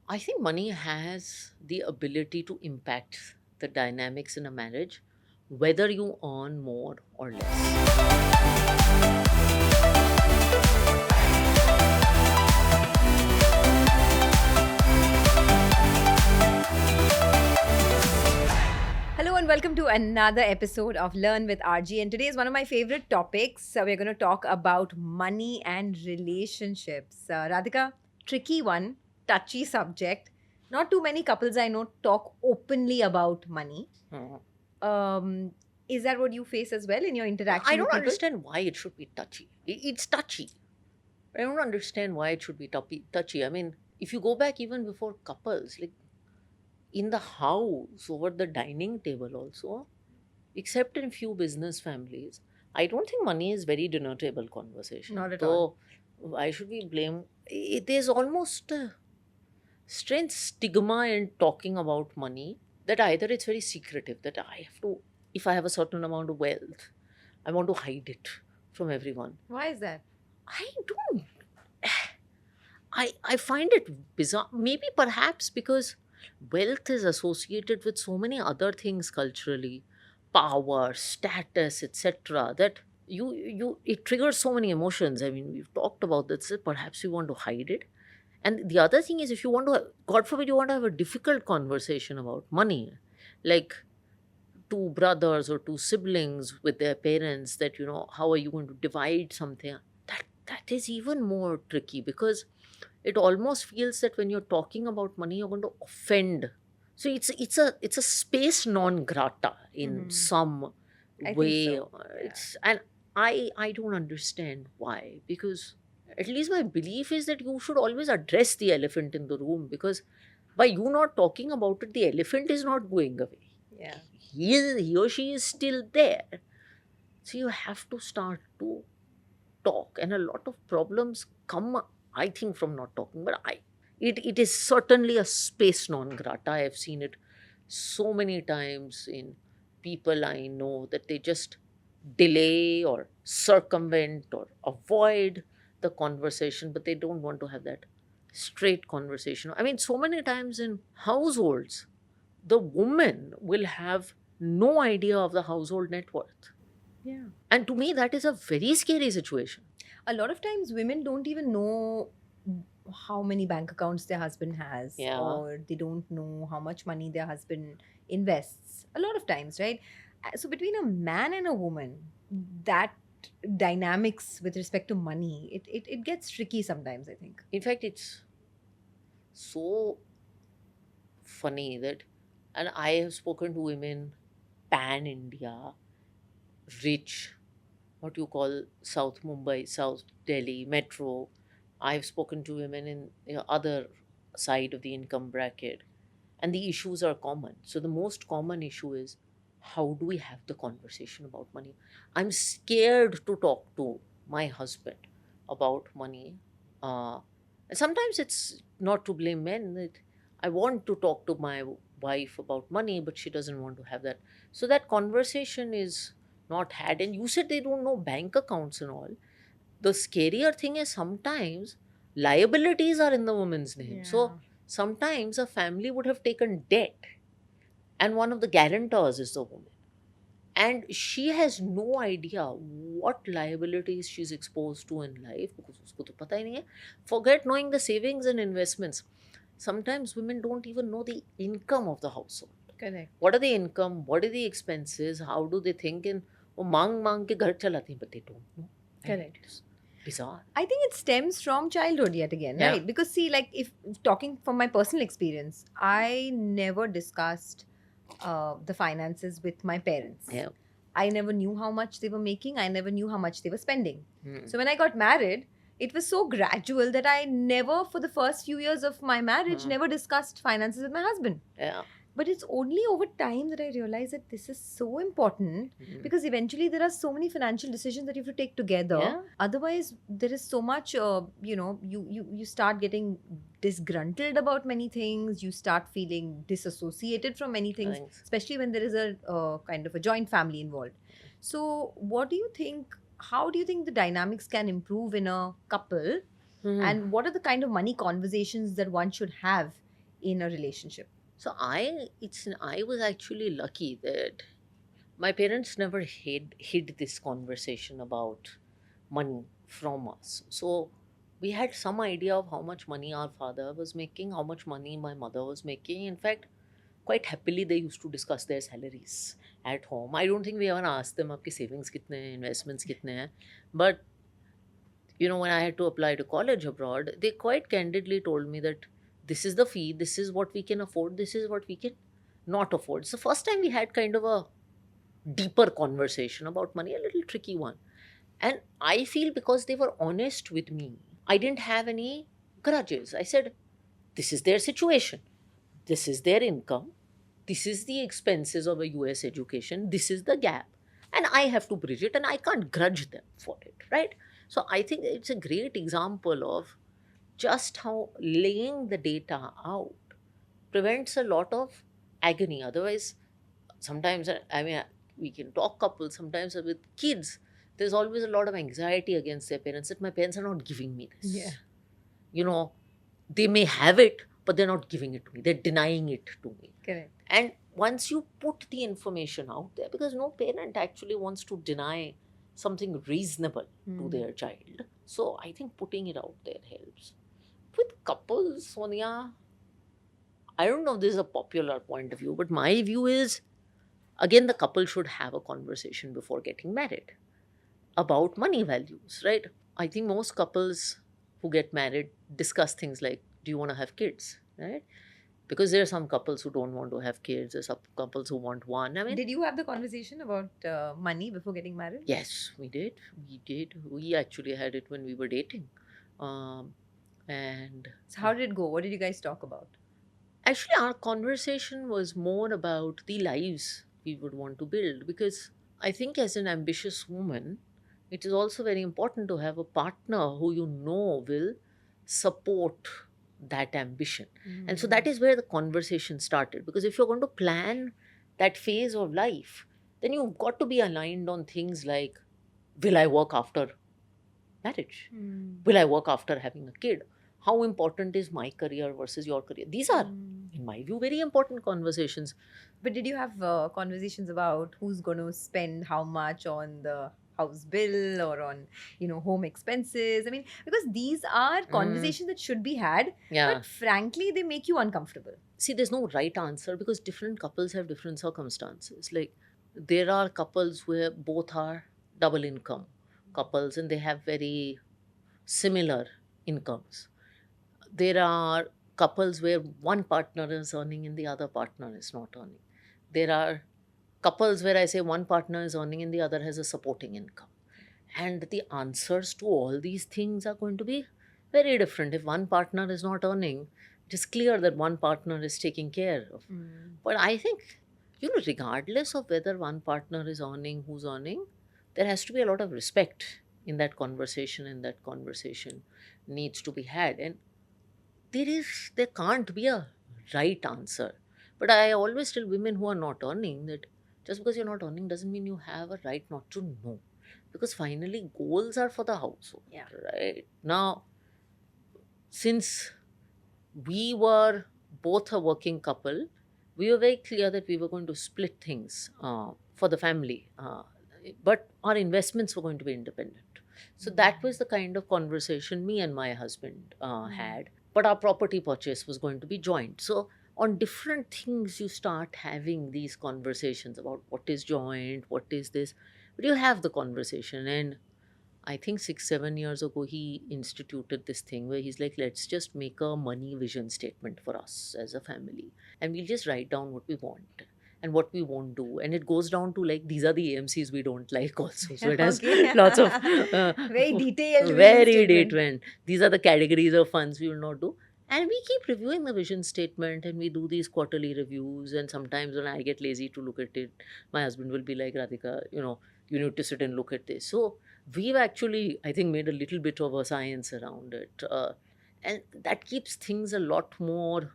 I think money has the ability to impact the dynamics in a marriage, whether you earn more or less. Hello and welcome to another episode of Learn with RG. And today is one of my favorite topics. We're going to talk about money and relationships. Radhika, tricky one, touchy subject. Not too many couples I know talk openly about money. Hmm. Um, is that what you face as well in your I interaction with don't people? understand why it should be touchy. It's touchy. I don't understand why it should be touchy. I mean, if you go back even before couples, like in the house, over the dining table also, except in few business families, I don't think money is very dinner table conversation. Not at all. So why should we blame? It is almost a strange stigma in talking about money, that either it's very secretive, that I have to, if I have a certain amount of wealth, I want to hide it from everyone. Why is that? I don't. I find it bizarre. Maybe perhaps because wealth is associated with so many other things culturally, power, status, etc. That you it triggers so many emotions. I mean, we've talked about this. Perhaps you want to hide it. And the other thing is, if you want to, God forbid, you want to have a difficult conversation about money, like two brothers or two siblings with their parents, that how are you going to divide something, that is even more tricky, because it almost feels that when you're talking about money, you're going to offend. So it's a space non grata in Hmm. some I think way. so. Yeah. It's and I don't understand why, because at least my belief is that you should always address the elephant in the room, because by you not talking about it, the elephant is not going away. Yeah. He or she is still there. So you have to start to talk, and a lot of problems come, I think, from not talking. But it is certainly a space non grata. I have seen it so many times in people I know, that they just delay or circumvent or avoid the conversation, but they don't want to have that straight conversation. I mean, so many times in households, the woman will have no idea of the household net worth. Yeah. And to me, that is a very scary situation. A lot of times women don't even know how many bank accounts their husband has, Yeah. or they don't know how much money their husband invests a lot of times, right? So between a man and a woman, that dynamics with respect to money, it gets tricky sometimes, I think. In fact, it's so funny that, and I have spoken to women pan India, rich, what you call South Mumbai, South Delhi, Metro. I've spoken to women in other side of the income bracket, and the issues are common. So the most common issue is, how do we have the conversation about money? I'm scared to talk to my husband about money. And sometimes it's not to blame men. I want to talk to my wife about money, but she doesn't want to have that. So that conversation is not had. And you said they don't know bank accounts and all. The scarier thing is, sometimes liabilities are in the woman's name. Yeah. So sometimes a family would have taken debt, and one of the guarantors is the woman. And she has no idea what liabilities she's exposed to in life, because usko to pata hi nahi hai. Forget knowing the savings and investments. Sometimes women don't even know the income of the household. Correct. What are the income? What are the expenses? How do they think? And वो मांग मांग के घर चलाती हैं, but they don't know. And Correct. it is bizarre. I think it stems from childhood yet again, Yeah. right? Because see, like if talking from my personal experience, I never discussed the finances with my parents. Yeah. I never knew how much they were making. I never knew how much they were spending. Hmm. So when I got married, it was so gradual that I never, for the first few years of my marriage, Hmm. never discussed finances with my husband. Yeah. But it's only over time that I realized that this is so important, Hmm. because eventually there are so many financial decisions that you have to take together. Yeah. Otherwise, there is so much, you start getting disgruntled about many things. You start feeling disassociated from many things, Thanks. especially when there is a kind of a joint family involved. So, what do you think? How do you think the dynamics can improve in a couple? Hmm. And what are the kind of money conversations that one should have in a relationship? So I was actually lucky that my parents never hid this conversation about money from us. So we had some idea of how much money our father was making, how much money my mother was making. In fact, quite happily they used to discuss their salaries at home. I don't think we ever asked them आपके savings कितने हैं, investments कितने हैं. But when I had to apply to college abroad, they quite candidly told me that this is the fee, this is what we can afford, this is what we can not afford. It's the first time we had kind of a deeper conversation about money, a little tricky one. And I feel because they were honest with me, I didn't have any grudges. I said, this is their situation, this is their income, this is the expenses of a US education, this is the gap, and I have to bridge it, and I can't grudge them for it, right? So I think it's a great example of just how laying the data out prevents a lot of agony. Otherwise, sometimes, I mean, we can talk couples, sometimes with kids, there's always a lot of anxiety against their parents that my parents are not giving me this. Yeah. You know, they may have it, but they're not giving it to me. They're denying it to me. Correct. And once you put the information out there, because no parent actually wants to deny something reasonable to their child. So I think putting it out there helps. With couples, Sonia, I don't know if this is a popular point of view, but my view is, again, the couple should have a conversation before getting married about money values, right? I think most couples who get married discuss things like, do you want to have kids, right? Because there are some couples who don't want to have kids, there's some couples who want one. I mean, Did you have the conversation about money before getting married? yes, we did. We did. We actually had it when we were dating. And So how did it go? What did you guys talk about? actually, our conversation was more about the lives we would want to build, because I think as an ambitious woman, it is also very important to have a partner who will support that ambition. And so that is where the conversation started. Because if you're going to plan that phase of life, then you've got to be aligned on things like, will I work after marriage? Will I work after having a kid? How important is my career versus your career? These are, in my view, very important conversations. But did you have conversations about who's going to spend how much on the house bill or on home expenses? I mean, because these are conversations that should be had, Yeah. but frankly they make you uncomfortable. See, there's no right answer because different couples have different circumstances. Like, there are couples where both are double income couples and they have very similar incomes. There are couples where one partner is earning and the other partner is not earning. There are couples where I say one partner is earning and the other has a supporting income. And the answers to all these things are going to be very different. If one partner is not earning, it is clear that one partner is taking care of. But I think, regardless of whether one partner is earning, who's earning, there has to be a lot of respect in that conversation, and that conversation needs to be had. And there can't be a right answer. But I always tell women who are not earning that just because you're not earning doesn't mean you have a right not to know. Because finally, goals are for the household. Yeah. Right? Now, since we were both a working couple, we were very clear that we were going to split things for the family. But our investments were going to be independent. So that was the kind of conversation me and my husband had. But our property purchase was going to be joint. So on different things, you start having these conversations about what is joint, what is this. But you have the conversation. And I think 6-7 years ago, he instituted this thing where he's like, let's just make a money vision statement for us as a family. And we'll just write down what we want and what we won't do. And it goes down to like, these are the AMCs we don't like also. So it has Okay. lots of... Very detailed vision very statement. detailed. These are the categories of funds we will not do. And we keep reviewing the vision statement and we do these quarterly reviews. And sometimes when I get lazy to look at it, my husband will be like, Radhika, you need to sit and look at this. So we've actually, I think, made a little bit of a science around it. And that keeps things a lot more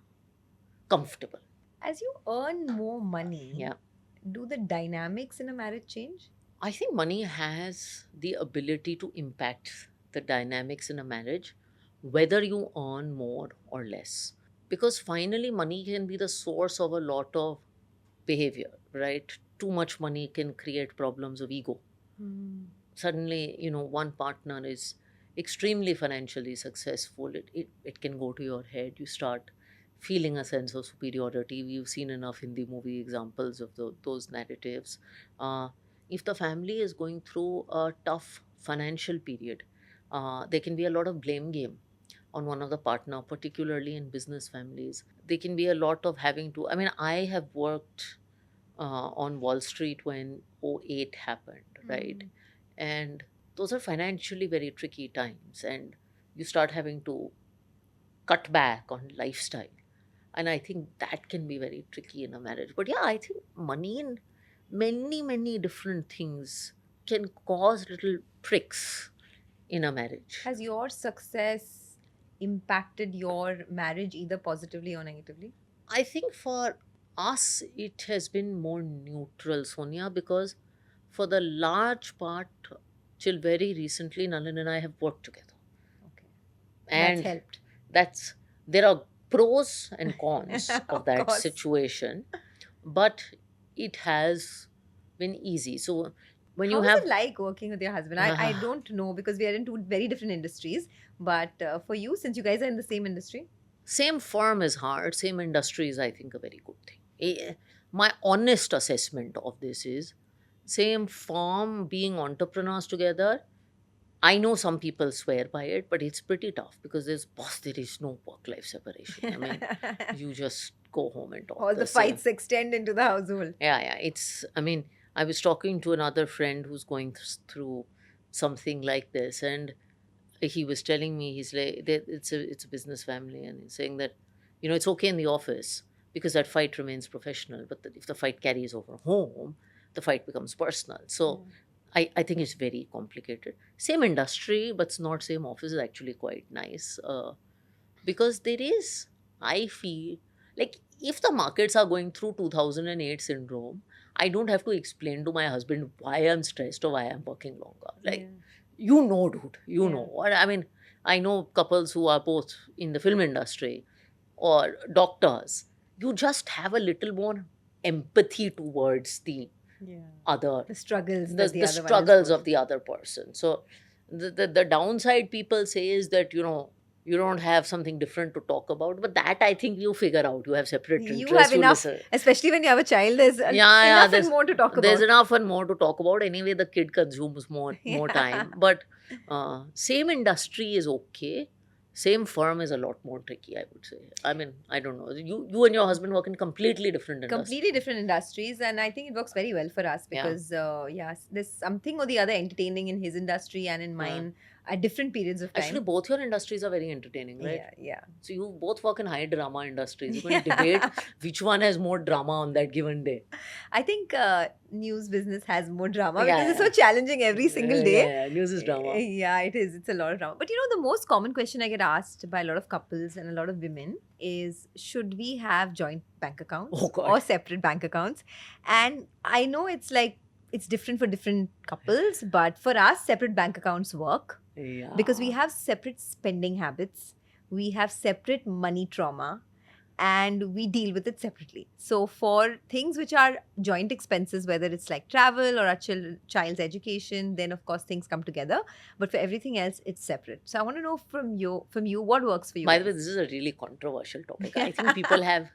comfortable. As you earn more money, Yeah. do the dynamics in a marriage change? I think money has the ability to impact the dynamics in a marriage, whether you earn more or less. because finally money can be the source of a lot of behavior, right? Too much money can create problems of ego. Mm. Suddenly, one partner is extremely financially successful. It can go to your head. You start feeling a sense of superiority. We've seen enough Hindi movie examples of those narratives. uh, if the family is going through a tough financial period, there can be a lot of blame game on one of the partner, particularly in business families. There can be a lot of having to, I mean, I have worked on Wall Street when '08 happened, right? Mm. And those are financially very tricky times, and you start having to cut back on lifestyle. And I think that can be very tricky in a marriage. But yeah, I think money and many, many different things can cause little pricks in a marriage. Has your success impacted your marriage either positively or negatively? I think for us, it has been more neutral, Sonia, because for the large part, till very recently, Nalin and I have worked together. Okay. That's And helped. that's there are pros and cons of Of that course. situation, but it has been easy. So when How you was it have like working with your husband? I don't know because we are in two very different industries. But for you, since you guys are in the same industry, same firm is hard, same industry is, I think, a very good thing. My honest assessment of this is same firm, being entrepreneurs together. I know some people swear by it, but it's pretty tough because there is no work life separation. I mean, you just go home and talk all the the same. fights extend into the household. Yeah, I mean, I was talking to another friend who's going through something like this, and he was telling me, he's like, it's a business family, and he's saying that, it's okay in the office because that fight remains professional, but if the fight carries over home, the fight becomes personal. So I think it's very complicated. Same industry, but it's not same office is actually quite nice. Because there is, I feel like if the markets are going through 2008 syndrome, I don't have to explain to my husband why I'm stressed or why I'm working longer. Like, Yeah. dude, you Yeah. know what I mean. I know couples who are both in the film industry or doctors. You just have a little more empathy towards the Yeah. other, The struggles the that the the other one is struggles going of the other person. So the downside, people say, is that you don't have something different to talk about, but that I think you figure out. You have separate through. You have interests, you enough, listen. especially when you have a child, there's Yeah, enough and more to talk there's about. enough and more to talk about. Anyway, the kid consumes more Yeah. time, but same industry is okay. Same firm is a lot more tricky, I would say. I mean, I don't know, you and your husband work in completely different industries. Completely different industries, and I think it works very well for us Yeah. because yes, there's something or the other entertaining in his industry and in Yeah. mine at different periods of Actually, time. both your industries are very entertaining, right? Yeah, yeah. So you both work in high drama industries. You can Yeah. debate which one has more drama on that given day. I think news business has more drama Yeah, because it's so yeah. challenging every single day. Yeah, news is drama. Yeah, it is. It's a lot of drama. But you know, the most common question I get asked by a lot of couples and a lot of women is should we have joint bank accounts Oh, God. or separate bank accounts? And I know it's like it's different for different couples, but for us, separate bank accounts work Yeah. because we have separate spending habits, we have separate money trauma, and we deal with it separately. So for things which are joint expenses, whether it's like travel or our child's education, then of course things come together. But for everything else, it's separate. So I want to know from you, what works for you By the way, guys? this is a really controversial topic. I think people have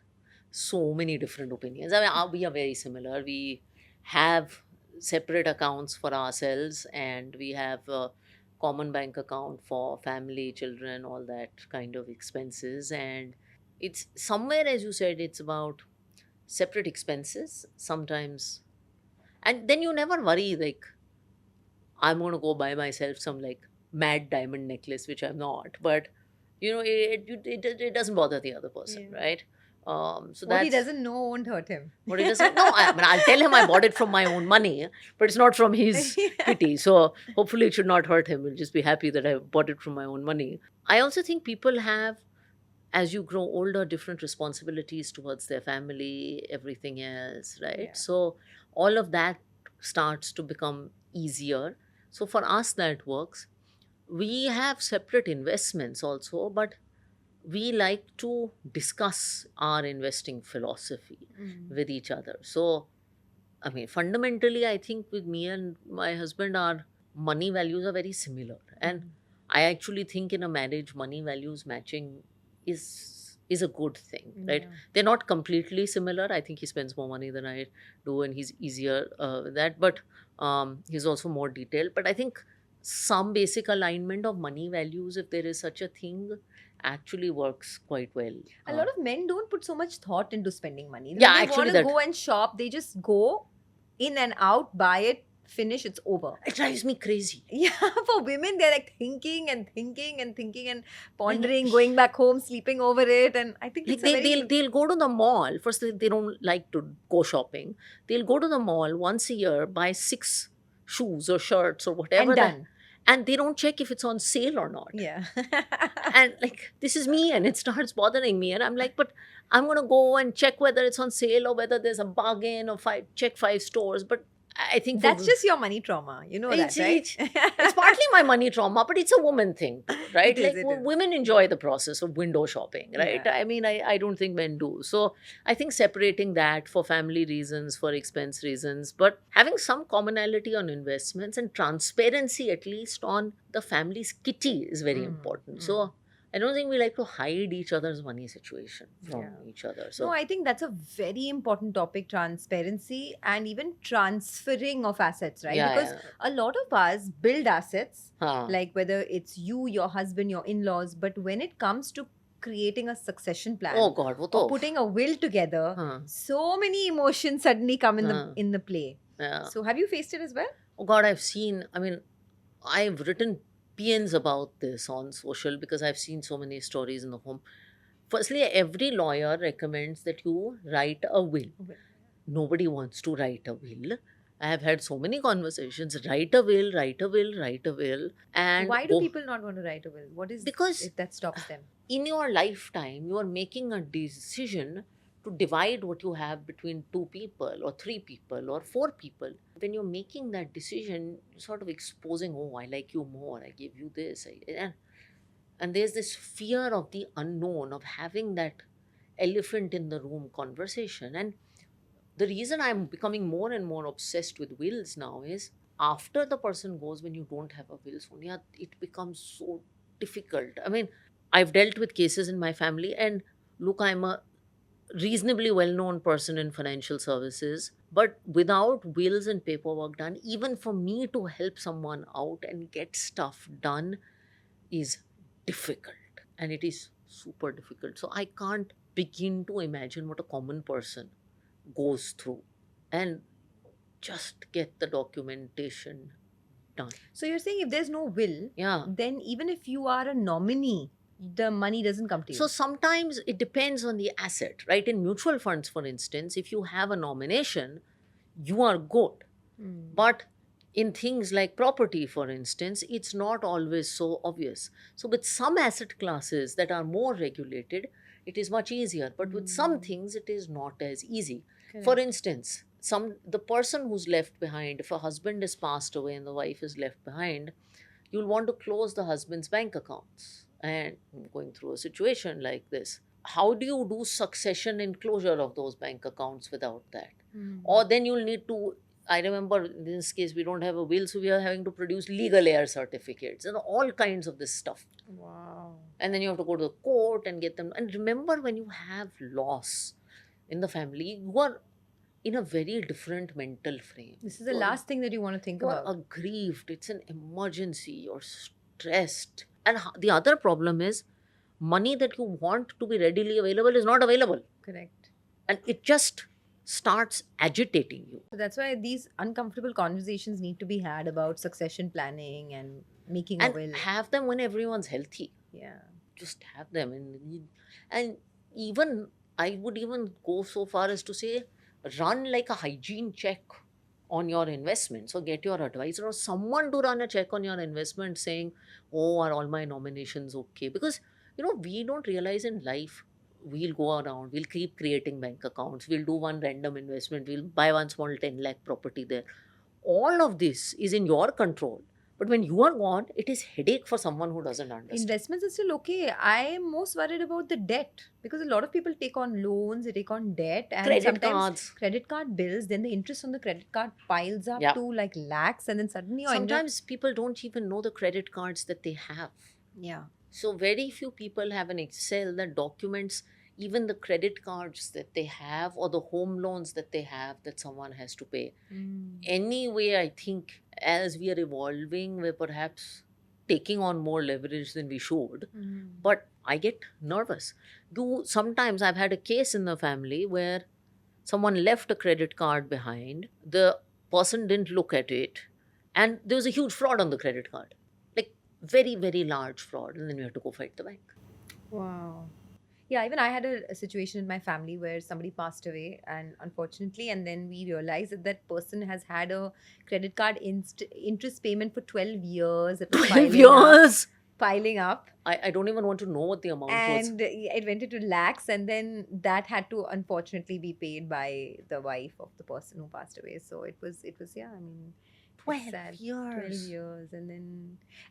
so many different opinions. I mean, we are very similar. We have separate accounts for ourselves, and we have a common bank account for family, children, all that kind of expenses. And it's somewhere, as you said, it's about separate expenses sometimes. And then you never worry, like, I'm going to go buy myself some like mad diamond necklace, which I'm not. But it doesn't bother the other person, Yeah. right? So What he that's doesn't know won't hurt him. what he doesn't. No, I mean, I'll tell him I bought it from my own money, but it's not from his kitty. So hopefully, it should not hurt him. He'll just be happy that I bought it from my own money. I also think people have, as you grow older, different responsibilities towards their family, everything else, right? Yeah. So all of that starts to become easier. So for us, that works. We have separate investments also, but we like to discuss our investing philosophy Mm. with each other. So, I mean, fundamentally, I think with me and my husband, our money values are very similar. And Mm. I actually think in a marriage, money values matching is a good thing, right? Yeah. They're not completely similar. I think he spends more money than I do, and he's easier with that. But he's also more detailed. But I think some basic alignment of money values, if there is such a thing, actually works quite well. A lot of men don't put so much thought into spending money. Yeah, When they want actually, to that go and shop, they just go in and out, buy it, finish, it's over. it drives me crazy. Yeah, for women, they're like thinking and thinking and thinking and Like, pondering, going back home, sleeping over it. And I think like it's a very. they'll go to the mall. First, they don't like to go shopping. They'll go to the mall once a year, buy 6 shoes or shirts or whatever And that, done. and they don't check if it's on sale or not. Yeah. And like, this is me, and it starts bothering me, and I'm like, but I'm gonna go and check whether it's on sale or whether there's a bargain, or check 5 stores. But I think for That's just your money trauma. You know that, It's- right? it's partly my money trauma, but it's a woman thing too, right? It is, Like, it is. women enjoy the process of window shopping, right? Yeah. I mean, I don't think men do. So I think separating that for family reasons, for expense reasons, but having some commonality on investments and transparency at least on the family's kitty is very Mm, important. mm. So I don't think we like to hide each other's money situation from Yeah. each other. So No, I think that's a very important topic, transparency and even transferring of assets, right? yeah, Because a lot of us build assets, Huh. like whether it's you, your husband, your in laws, but when it comes to creating a succession plan Oh God, what or the putting a will together, Huh. so many emotions suddenly come in Huh. the play. Yeah. So have you faced it as well? Oh God, I've written PNs about this on social because I've seen so many stories in the home. Firstly, every lawyer recommends that you write a will. Will. Nobody wants to write a will. I have had so many conversations. Write a will, write a will, write a will. And Why do people not want to write a will? What is Because it that stops them? in your lifetime, you are making a decision to divide what you have between 2 people or 3 people or 4 people. When you're making that decision, you're sort of exposing, oh, I like you more, I give you this. And there's this fear of the unknown, of having that elephant in the room conversation. And the reason I'm becoming more and more obsessed with wills now is after the person goes, when you don't have a will, Sonia, it becomes so difficult. I mean, I've dealt with cases in my family, and look, I'm a reasonably well known person in financial services, but without wills and paperwork done, even for me to help someone out and get stuff done is difficult. And it is super difficult. So I can't begin to imagine what a common person goes through and just get the documentation done. So you're saying if there's no will, Yeah. then even if you are a nominee, the money doesn't come to you. So sometimes it depends on the asset, right? In mutual funds, for instance, if you have a nomination, you are good. Mm. But in things like property, for instance, it's not always so obvious. So with some asset classes that are more regulated, it is much easier. But with some things, it is not as easy. For Correct. instance, the person who's left behind, if a husband is passed away and the wife is left behind, you'll want to close the husband's bank accounts. And going through a situation like this, how do you do succession and closure of those bank accounts without that? Mm. Or then you'll need to, I remember in this case we don't have a will, so we are having to produce legal heir certificates and all kinds of this stuff. Wow. And then you have to go to the court and get them. And remember, when you have loss in the family, you are in a very different mental frame. This is the You are- last thing that you want to think you are about. aggrieved, it's an emergency, you're stressed. And the other problem is, money that you want to be readily available is not available. Correct. And it just starts agitating you. So that's why these uncomfortable conversations need to be had about succession planning and making a And will. have them when everyone's healthy. Yeah. Just have them. And even, I would even go so far as to say, run like a hygiene check on your investments, or get your advisor or someone to run a check on your investment saying, oh, are all my nominations okay? Because, we don't realize in life, we'll go around, we'll keep creating bank accounts, we'll do one random investment, we'll buy one small 10 lakh property there. All of this is in your control. But when you are gone, it is headache for someone who doesn't understand. Investments are still okay. I am most worried about the debt because a lot of people take on loans, they take on debt, and Credit sometimes cards. credit card bills. Then the interest on the credit card piles up Yeah. to like lakhs, and then suddenly you're Sometimes people don't even know the credit cards that they have. yeah. So very few people have an Excel that documents even the credit cards that they have or the home loans that they have that someone has to pay. Mm. Anyway, I think as we are evolving, we're perhaps taking on more leverage than we should. Mm. But I get nervous. Sometimes I've had a case in the family where someone left a credit card behind. The person didn't look at it, and there was a huge fraud on the credit card, like very very large fraud, and then we had to go fight the bank. Wow. Yeah, even I had a situation in my family where somebody passed away, and unfortunately, and then we realized that that person has had a credit card interest payment for 12 years. It was 12 piling up, years. piling up, I don't even want to know what the amount was. and it went into lakhs, and then that had to unfortunately be paid by the wife of the person who passed away. So it was yeah. I mean, it's 12 sad. 12 years. years,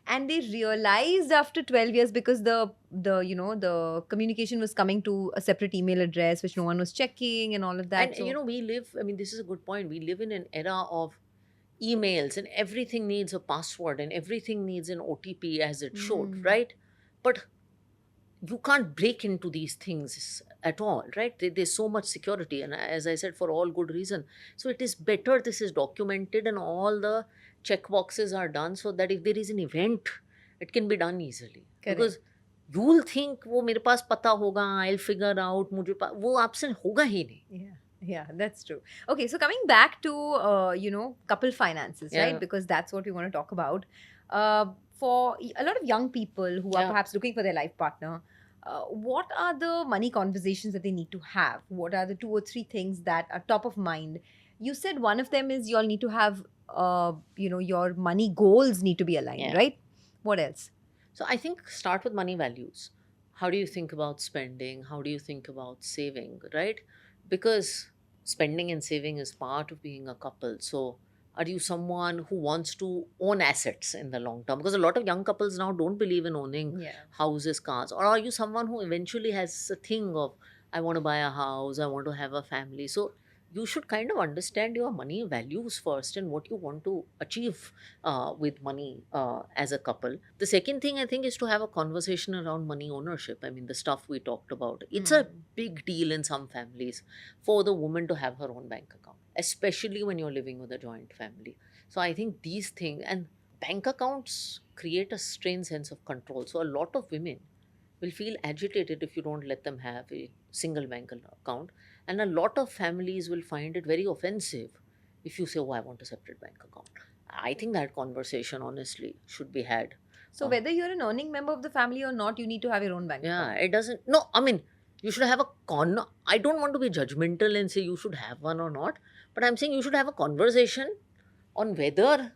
and they realized after 12 years because the the communication was coming to a separate email address which no one was checking and all of that. And So we live, I mean, this is a good point. We live in an era of emails, and everything needs a password and everything needs an OTP as it should, Mm. right? But you can't break into these things at all, right? There's so much security, and as I said, for all good reason. So it is better this is documented and all the check boxes are done, so that if there is an event, it can be done easily. Correct. Because you'll think वो मेरे पास पता होगा, I'll figure out, मुझे वो आपसे होगा ही नहीं. Yeah, that's true. Okay, so coming back to couple finances, Yeah. right? Because that's what we want to talk about. For a lot of young people who are Yeah. perhaps looking for their life partner, what are the money conversations that they need to have? What are the 2 or 3 things that are top of mind? You said one of them is you all need to have, your money goals need to be aligned, Yeah. right? What else? So I think start with money values. How do you think about spending? How do you think about saving, right? Because spending and saving is part of being a couple. So are you someone who wants to own assets in the long term? Because a lot of young couples now don't believe in owning Yeah. houses, cars. Or are you someone who eventually has a thing of, I want to buy a house, I want to have a family? So you should kind of understand your money values first and what you want to achieve with money as a couple. The second thing I think is to have a conversation around money ownership. I mean, the stuff we talked about. It's a big deal in some families for the woman to have her own bank account, especially when you're living with a joint family. So I think these things, and bank accounts create a strange sense of control. So a lot of women will feel agitated if you don't let them have a single bank account. And a lot of families will find it very offensive if you say, oh, I want a separate bank account. I think that conversation, honestly, should be had. So whether you're an earning member of the family or not, you need to have your own bank Yeah, account. it doesn't. No, I mean, you should have a I don't want to be judgmental and say you should have one or not, but I'm saying you should have a conversation on whether,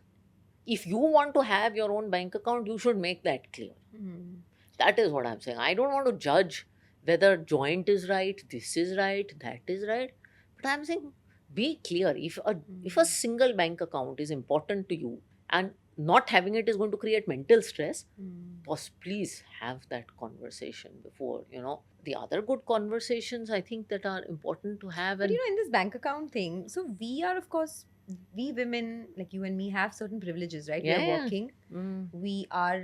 if you want to have your own bank account, you should make that clear. Mm. That is what I'm saying. I don't want to judge whether joint is right, this is right, that is right. But I'm saying be clear. If a single bank account is important to you and not having it is going to create mental stress, please have that conversation before, the other good conversations I think that are important to have. But And in this bank account thing, so we are, of course, we women like you and me have certain privileges, right? We Yeah, are yeah. working. Mm, We are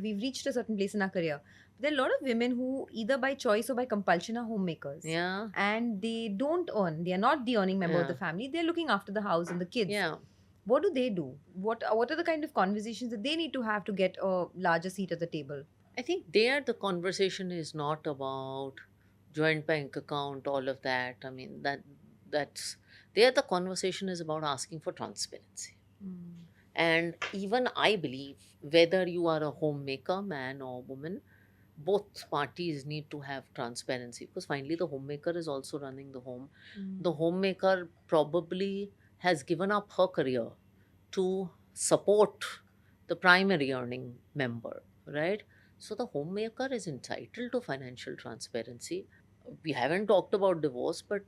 we've reached a certain place in our career. There are a lot of women who either by choice or by compulsion are homemakers. yeah, And they don't earn. They are not the earning member of the Yeah. family. They're looking after the house and the kids. yeah. What do they do? What are the kind of conversations that they need to have to get a larger seat at the table? I think there the conversation is not about joint bank account, all of that. I mean that's there the conversation is about asking for transparency. And even I believe whether you are a homemaker, man or woman, both parties need to have transparency because finally the homemaker is also running the home. The homemaker probably has given up her career to support the primary earning member, right? So the homemaker is entitled to financial transparency. We haven't talked about divorce, but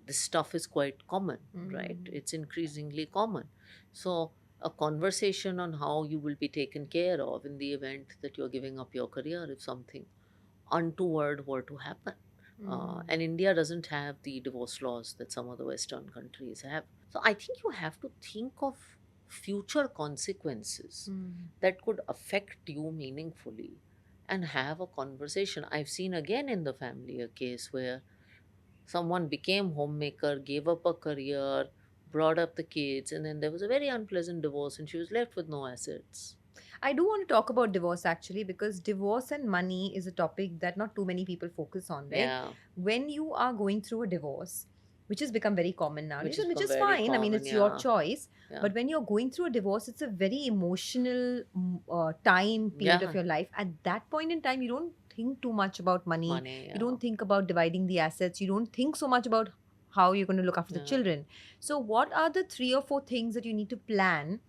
this stuff is quite common, right? Mm. It's increasingly common. So a conversation on how you will be taken care of in the event that you're giving up your career if something untoward were to happen. And India doesn't have the divorce laws that some other Western countries have. So I think you have to think of future consequences that could affect you meaningfully and have a conversation. I've seen again in the family a case where someone became homemaker, gave up a career, brought up the kids, and then there was a very unpleasant divorce and she was left with no assets. I do want to talk about divorce actually, because divorce and money is a topic that not too many people focus on, right? Yeah, When you are going through a divorce, which has become very common nowadays, which has and which become is very fine. I mean, common. it's your Yeah, choice. yeah, But when you're going through a divorce, it's a very emotional time period of yeah. your life. At that point in time, you don't think too much about money. Money. You Yeah, don't think about dividing the assets. You don't think so much about how you're going to look after the yeah. children. So, what are the 3 or 4 things that you need to plan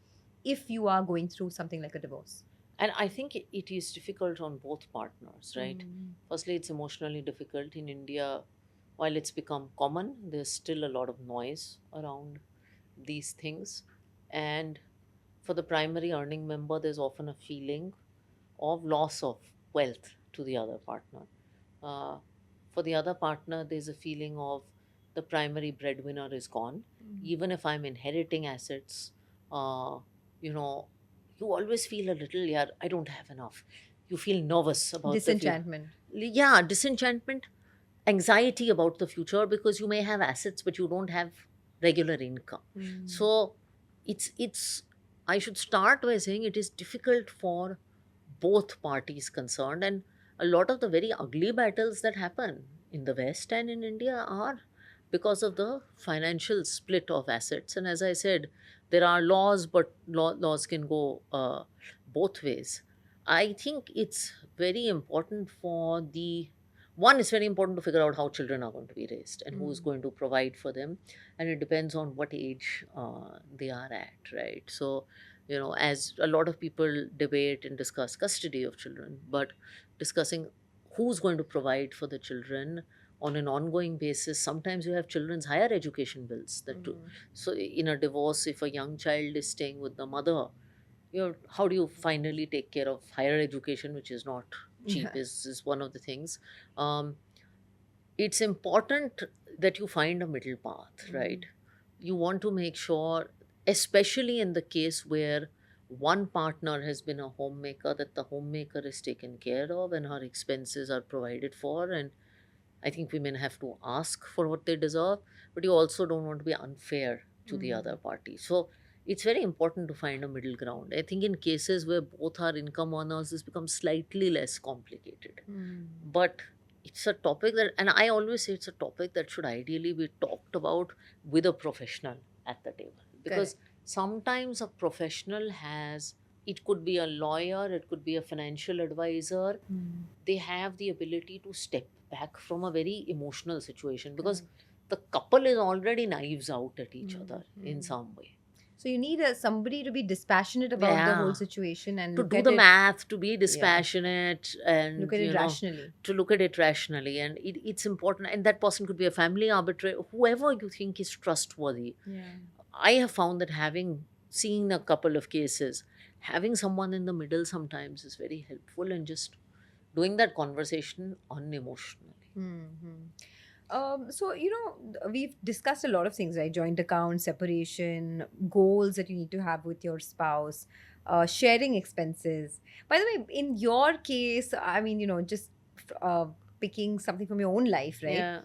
if you are going through something like a divorce? And I think it is difficult on both partners, right? Mm. Firstly, it's emotionally difficult in India. While it's become common, there's still a lot of noise around these things. And for the primary earning member, there's often a feeling of loss of wealth to the other partner. Uh, for the other partner, there's a feeling of the primary breadwinner is gone. Even if I'm inheriting assets, uh, you know, you always feel a little, yeah, I don't have enough. You feel nervous about the future. Disenchantment. Yeah, disenchantment, anxiety about the future because you may have assets but you don't have regular income. So it's I should start by saying it is difficult for both parties concerned, and a lot of the very ugly battles that happen in the West and in India are because of the financial split of assets. And as I said, there are laws, but laws can go both ways. I think it's very important for the one, it's very important to figure out how children are going to be raised and who's going to provide for them. And it depends on what age they are at, right? So, as a lot of people debate and discuss custody of children, but discussing who's going to provide for the children on an ongoing basis. Sometimes you have children's higher education bills that do. So in a divorce, if a young child is staying with the mother, how do you finally take care of higher education, which is not cheap, Yeah. is one of the things. um, it's important that you find a middle path, right? You want to make sure, especially in the case where one partner has been a homemaker, that the homemaker is taken care of and her expenses are provided for. And I think women have to ask for what they deserve, but you also don't want to be unfair to the other party. So it's very important to find a middle ground. I think in cases where both are income earners, this becomes slightly less complicated. But it's a topic that, and I always say it's a topic that should ideally be talked about with a professional at the table. Because Correct. sometimes a professional has, it could be a lawyer, it could be a financial advisor, they have the ability to step back from a very emotional situation because the couple is already knives out at each other in some way. So you need somebody to be dispassionate about the whole Yeah. situation and To look do at the it. math, to be Yeah. dispassionate, and Look at it rationally. to look at it rationally. And it's important. And that person could be a family arbitrator, whoever you think is trustworthy. Yeah. I have found that seen a couple of cases, having someone in the middle sometimes is very helpful, and just doing that conversation unemotionally. So, we've discussed a lot of things, right? Joint account, separation, goals that you need to have with your spouse, sharing expenses. By the way, in your case, I mean, just uh, picking something from your own life, right? Yeah.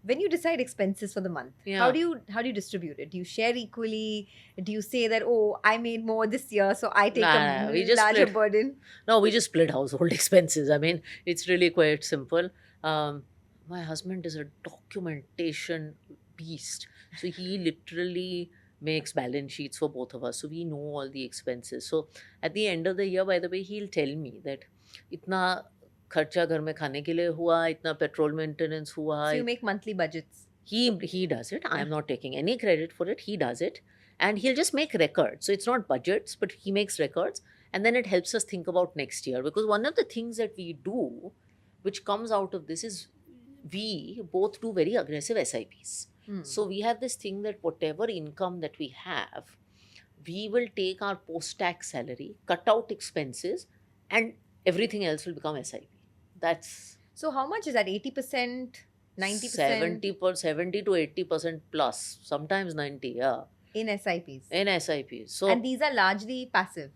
When you decide expenses for the month, Yeah. how do you distribute it? Do you share equally? Do you say that, oh, I made more this year, so I take a Nah, we just larger split. burden? No, we just split household expenses. I mean, it's really quite simple. Um, my husband is a documentation beast. So he literally makes balance sheets for both of us. So we know all the expenses. So at the end of the year, by the way, he'll tell me that इतना खर्चा घर में खाने के लिए हुआ, इतना petrol maintenance हुआ. So you make monthly budgets. He does it. I am not taking any credit for it. He does it, and he'll just make records. So it's not budgets, but he makes records, and then it helps us think about next year. Because one of the things that we do, which comes out of this, is we both do very aggressive SIPs. So we have this thing that whatever income that we have, we will take our post-tax salary, cut out expenses, and everything else will become SIP. That's So how much is that? 80%, 90% 70 to 80% plus, sometimes 90, yeah, in SIPs. in SIPs. So And these are largely passive.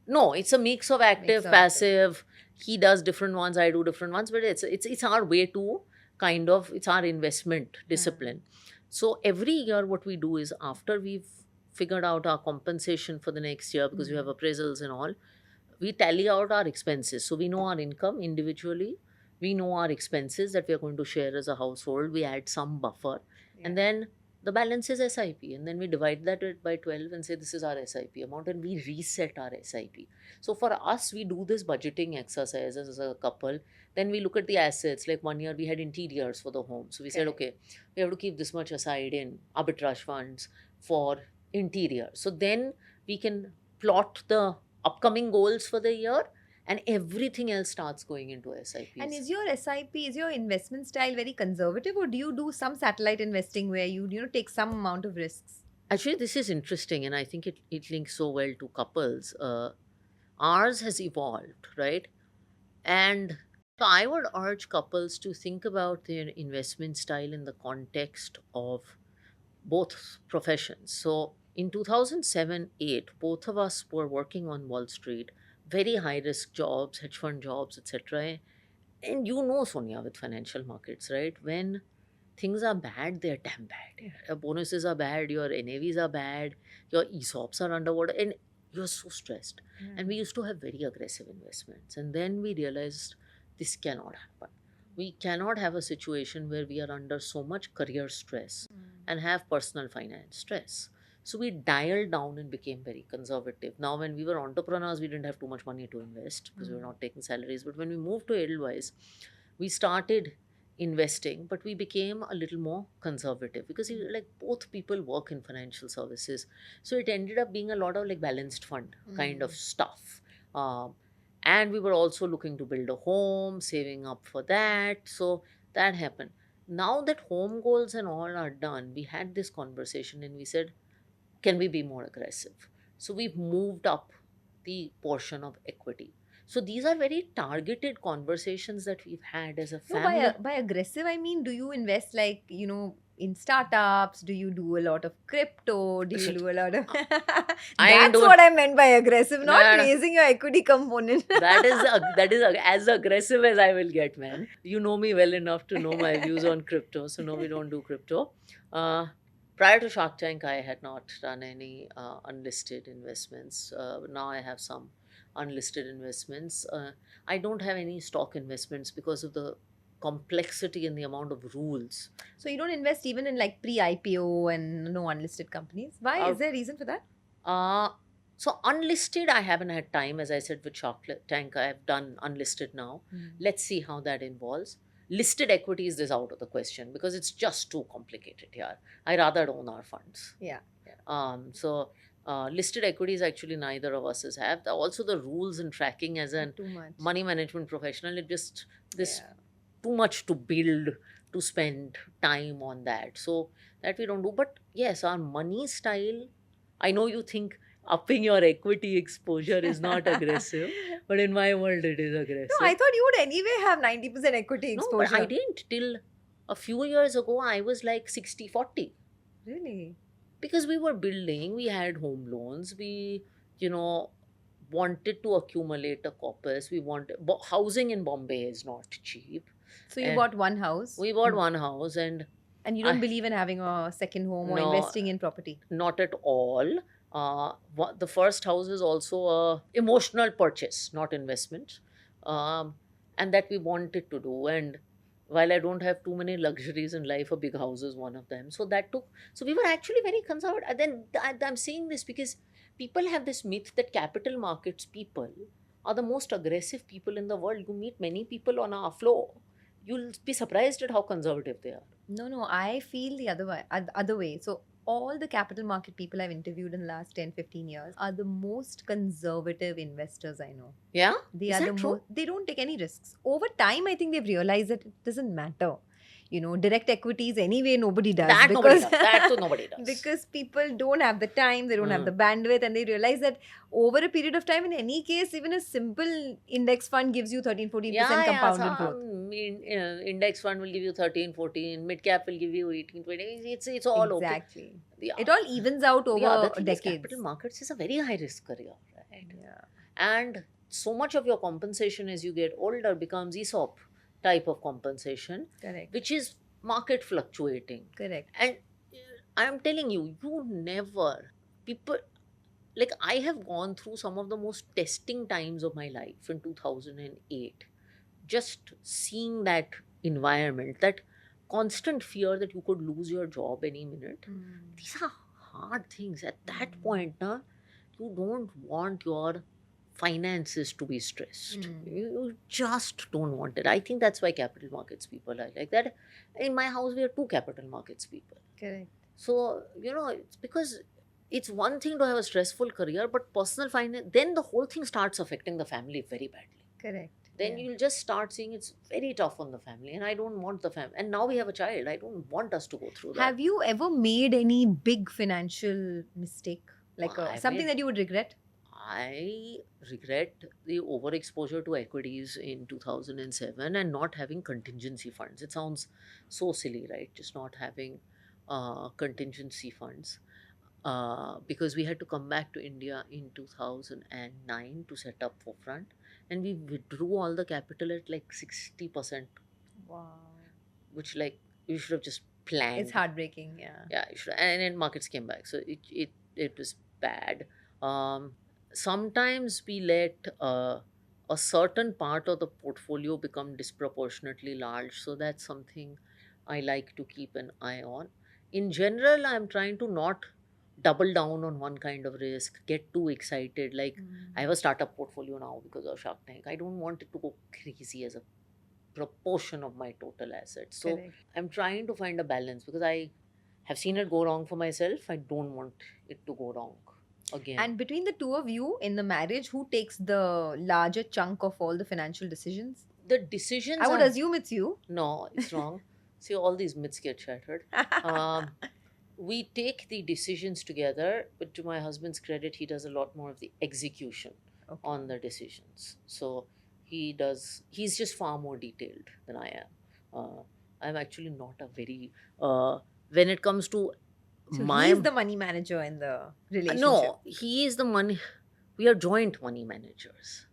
no, it's a mix of active, of active. passive. He does different ones, I do different ones, but it's our way to kind of, it's our investment discipline. So every year what we do is, after we've figured out our compensation for the next year, because we have appraisals and all, we tally out our expenses. So we know our income individually, we know our expenses that we are going to share as a household, we add some buffer, and then the balance is SIP, and then we divide that by 12 and say this is our SIP amount, and we reset our SIP. So for us, we do this budgeting exercise as a couple. Then we look at the assets. Like one year we had interiors for the home, so we said, Correct. okay, we have to keep this much aside in arbitrage funds for interior. So then we can plot the upcoming goals for the year, and everything else starts going into SIPs. And is your SIP, is your investment style very conservative, or do you do some satellite investing where you take some amount of risks? Actually, this is interesting, and I think it links so well to couples. Ours has evolved, right? And so I would urge couples to think about their investment style in the context of both professions. So in 2007 8, both of us were working on Wall Street, very high risk jobs, hedge fund jobs, etc. And you know, Sonia, with financial markets, right? When things are bad, they're damn bad. Your bonuses are bad, your NAVs are bad, your ESOPs are underwater, and you're so stressed. And we used to have very aggressive investments. And then we realized this cannot happen. We cannot have a situation where we are under so much career stress and have personal finance stress. So we dialed down and became very conservative. Now, when we were entrepreneurs, we didn't have too much money to invest because we were not taking salaries. But when we moved to Edelweiss, we started investing, but we became a little more conservative because like both people work in financial services. So it ended up being a lot of like balanced fund kind of stuff. Um, and we were also looking to build a home, saving up for that. So that happened. Now that home goals and all are done, we had this conversation and we said, can we be more aggressive? So we've moved up the portion of equity. So these are very targeted conversations that we've had as a No, family. by aggressive, I mean, do you invest like, in startups? Do you do a lot of crypto? Do you do a lot of. I ain't That's doing what I meant by aggressive, no, not no, no. raising your equity component. As aggressive as I will get, man. You know me well enough to know my views on crypto. So no, we don't do crypto. Prior to Shark Tank, I had not done any unlisted investments. Now I have some unlisted investments. I don't have any stock investments because of the complexity and the amount of rules. So you don't invest even in like pre-IPO and no unlisted companies. Why? Uh, Is there a reason for that? so unlisted, I haven't had time. As I said with Shark Tank, I have done unlisted now. Let's see how that involves. Listed equities is out of the question because it's just too complicated here. I rather own our funds. Yeah. So listed equities, actually neither of us has have. Also the rules and tracking as an Too much. money management professional, it just this Yeah. too much to build, to spend time on that. So that we don't do. But yes, our money style, I know you think upping your equity exposure is not aggressive, but in my world it is aggressive. No, I thought you would anyway have 90% equity No, exposure. but I didn't. Till a few years ago, I was like 60-40. Really? Because we were building, we had home loans, we, you know, wanted to accumulate a corpus. We wanted, housing in Bombay is not cheap. So you And bought one house. We bought one house, and And you don't I- believe in having a second home or No. investing in property. not at all. The first house is also a emotional purchase, not investment, and that we wanted to do. And while I don't have too many luxuries in life, a big house is one of them. So that took. So we were actually very conservative. And then I'm saying this because people have this myth that capital markets people are the most aggressive people in the world. You meet many people on our floor, you'll be surprised at how conservative they are. No, I feel the other way. So all the capital market people I've interviewed in the last 10, 15 years are the most conservative investors I know. Yeah? They Is are that the true? most, they don't take any risks. Over time, I think they've realized that it doesn't matter. direct equities anyway, nobody does. That nobody because does. That too nobody does. because people don't have the time, they don't have the bandwidth, and they realize that over a period of time, in any case, even a simple index fund gives you 13-14% Yeah, compounded growth. some index fund will give you 13, 14, mid cap will give you 18, 20. It's all okay. Exactly. The, It all evens out the other over thing is decades. capital markets is a very high risk career, right? Yeah. And so much of your compensation as you get older becomes ESOP type of compensation, Correct. which is market fluctuating. Correct. And I'm telling you, people, like I have gone through some of the most testing times of my life in 2008. Just seeing that environment, that constant fear that you could lose your job any minute, these are hard things. At that point, you don't want your finances to be stressed. You just don't want it. I think that's why capital markets people are like that. In my house, we are two capital markets people. Correct. So, it's because it's one thing to have a stressful career, but personal finance, then the whole thing starts affecting the family very badly. Correct. Then Yeah. you'll just start seeing it's very tough on the family. And I don't want the family. And now we have a child. I don't want us to go through that. Have you ever made any big financial mistake? Like I've something made- that you would regret? I regret the overexposure to equities in 2007 and not having contingency funds. It sounds so silly, right? Just not having contingency funds. Because we had to come back to India in 2009 to set up Forefront, and we withdrew all the capital at like 60%, Wow. which like you should have just planned. It's heartbreaking, yeah. Yeah, you should, and then markets came back, so it was bad. Sometimes we let a certain part of the portfolio become disproportionately large, so that's something I like to keep an eye on. In general, I'm trying to not double down on one kind of risk, get too excited. Like, I have a startup portfolio now because of Shark Tank. I don't want it to go crazy as a proportion of my total assets. So Correct. I'm trying to find a balance because I have seen it go wrong for myself. I don't want it to go wrong again. And between the two of you in the marriage, who takes the larger chunk of all the financial decisions? the decisions I would are- assume it's you. No, it's wrong. See, all these myths get shattered. We take the decisions together, but to my husband's credit, he does a lot more of the execution Okay. on the decisions. So he's just far more detailed than I am. I'm actually not a very, when it comes to So my. he's the money manager in the relationship. No, he is the money. We are joint money managers.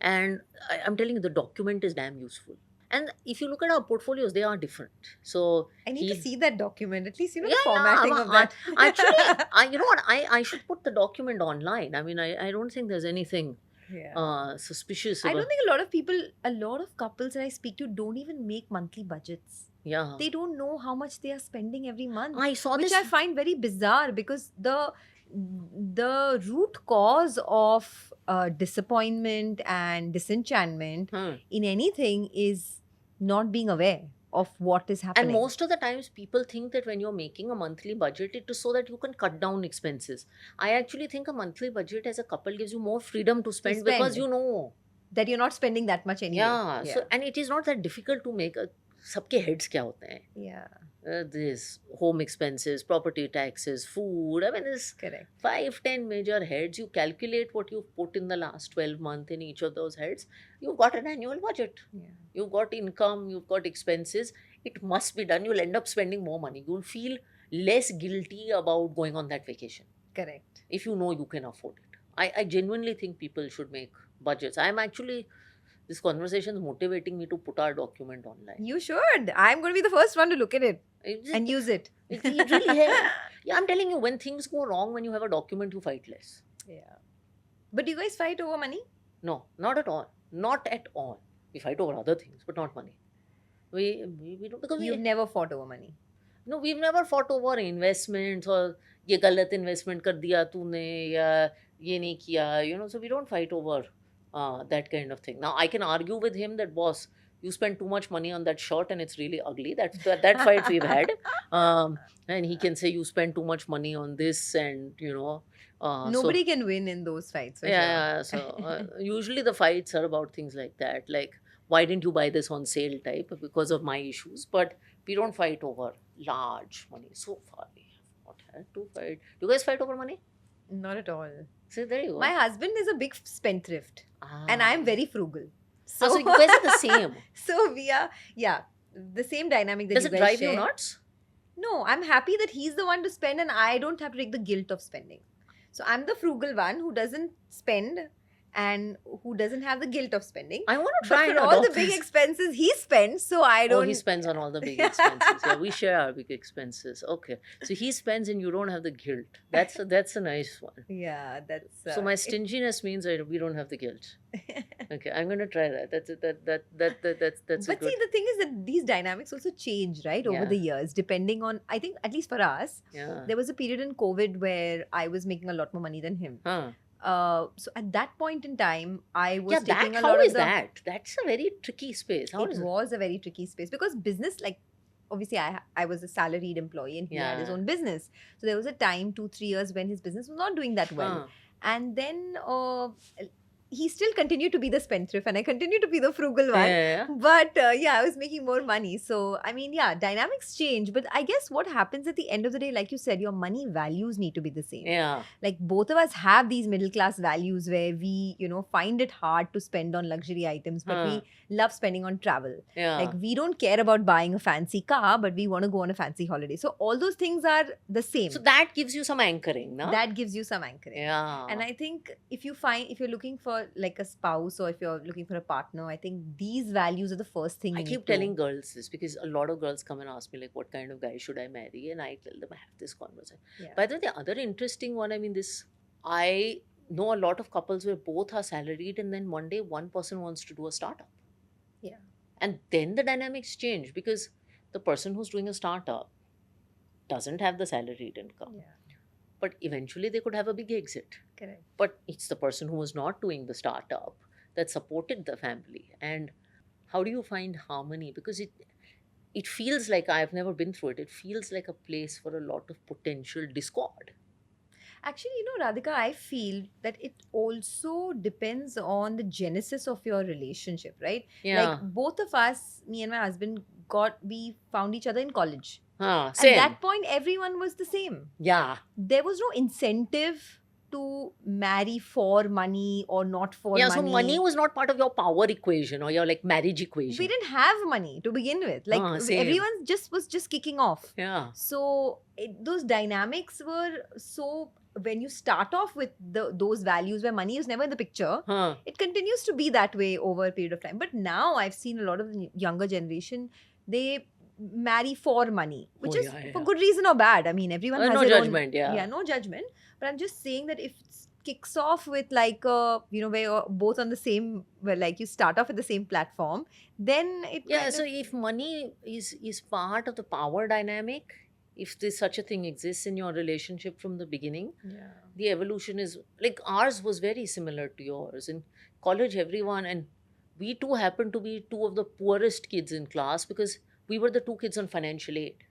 And I'm telling you, the document is damn useful. And if you look at our portfolios, they are different. So I need to he- see that document. At least, the Yeah, formatting yeah, of that. actually, you know what? I should put the document online. I mean, I don't think there's anything Yeah. suspicious I about. don't think a lot of couples that I speak to don't even make monthly budgets. Yeah, They don't know how much they are spending every month. I saw Which this. I find very bizarre because the root cause of disappointment and disenchantment in anything is not being aware of what is happening. And most of the times, people think that when you're making a monthly budget, it is so that you can cut down expenses. I actually think a monthly budget as a couple gives you more freedom to spend, because spend. you know. that you're not spending that much anyway. Yeah. So, and it is not that difficult to make. सबके heads क्या होते हैं? yeah, This home expenses, property taxes, food. I mean, there's correct. 5-10 major heads. You calculate what you've put in the last 12 months in each of those heads. You've got an annual budget. Yeah. You've got income, you've got expenses. It must be done. You'll end up spending more money. You'll feel less guilty about going on that vacation Correct. if you know you can afford it. I genuinely think people should make budgets. I'm actually, this conversation is motivating me to put our document online. You should. I'm going to be the first one to look at it It, and use it. it really helps. Yeah, I'm telling you, when things go wrong, when you have a document, you fight less. Yeah. But do you guys fight over money? No, not at all. Not at all. We fight over other things, but not money. We don't, because You've never fought over money. no, we've never fought over investments or ये गलत investment कर दिया तूने या ये नहीं किया, so we don't fight over that kind of thing. Now I can argue with him that, boss, you spend too much money on that shirt and it's really ugly. That fight we've had. And he can say you spend too much money on this, and Nobody can win in those fights. For yeah, sure. so usually the fights are about things like that, like why didn't you buy this on sale type, because of my issues. But We don't fight over large money. So far, we have not had to fight. Do you guys fight over money? Not at all. So there you go. My husband is a big spendthrift, and Ah. I'm very frugal. So you guys are the same. So we are, yeah, the same dynamic that Does you it guys drive share. you nuts? No, I'm happy that he's the one to spend and I don't have to take the guilt of spending. So I'm the frugal one who doesn't spend and who doesn't have the guilt of spending. I want to But try for and all the adopt big this. expenses he spends, so I Oh, don't. he spends on all the big expenses. Yeah, we share our big expenses. Okay, so he spends and you don't have the guilt. That's a nice one. Yeah, that's. So my stinginess means we don't have the guilt. Okay, I'm gonna try that. That's a But good. see, the thing is that these dynamics also change, right, over Yeah. the years, depending on. I think at least for us, Yeah. there was a period in COVID where I was making a lot more money than him. Huh. So at that point in time, I was Yeah, taking that. a How lot is of the. that? That's a very tricky space. How It is it? was a very tricky space because business, like, obviously I was a salaried employee and he had his Yeah. own business. So there was a time, 2-3 years, when his business was not doing that well. Huh. And then he still continued to be the spendthrift and I continued to be the frugal Yeah, one. yeah, yeah. But yeah, I was making more money. So, I mean, yeah, dynamics change. But I guess what happens at the end of the day, like you said, your money values need to be the same. Yeah. Like both of us have these middle class values where we, find it hard to spend on luxury items, but Huh. we love spending on travel. Yeah. Like we don't care about buying a fancy car, but we want to go on a fancy holiday. So all those things are the same. So that gives you some anchoring, no? That gives you some anchoring. Yeah. And I think if you're looking for like a spouse or if you're looking for a partner, I think these values are the first thing I you keep need to- telling girls this because a lot of girls come and ask me like, what kind of guy should I marry? And I tell them I have this conversation. Yeah. By the way, the other interesting one, I mean, I know a lot of couples where both are salaried and then one day one person wants to do a startup. Yeah. And then the dynamics change because the person who's doing a startup doesn't have the salaried income. Yeah, But eventually they could have a big exit. correct. But it's the person who was not doing the startup that supported the family. And how do you find harmony? Because it feels like I've never been through it. It feels like a place for a lot of potential discord. Actually, Radhika, I feel that it also depends on the genesis of your relationship, right? Yeah. Like both of us, me and my husband, we found each other in college. Same. At that point, everyone was the same. Yeah. There was no incentive to marry for money or not for Yeah. money. So money was not part of your power equation or your like marriage equation. We didn't have money to begin with. Like Same. everyone was just kicking off. Yeah. So those dynamics were so. When you start off with those values where money is never in the picture, Huh. it continues to be that way over a period of time. But now I've seen a lot of the younger generation, they marry for money, which Oh, is yeah, for yeah. good reason or bad. I mean, everyone has No their judgment, own, yeah. no judgment. But I'm just saying that if it kicks off with like where you're both on the same, where like you start off at the same platform, then it Yeah. kind So of- if money is part of the power dynamic, if there's such a thing exists in your relationship from the beginning, yeah. the evolution is like ours was very similar to yours. In college, everyone, and we too happened to be two of the poorest kids in class because we were the two kids on financial aid.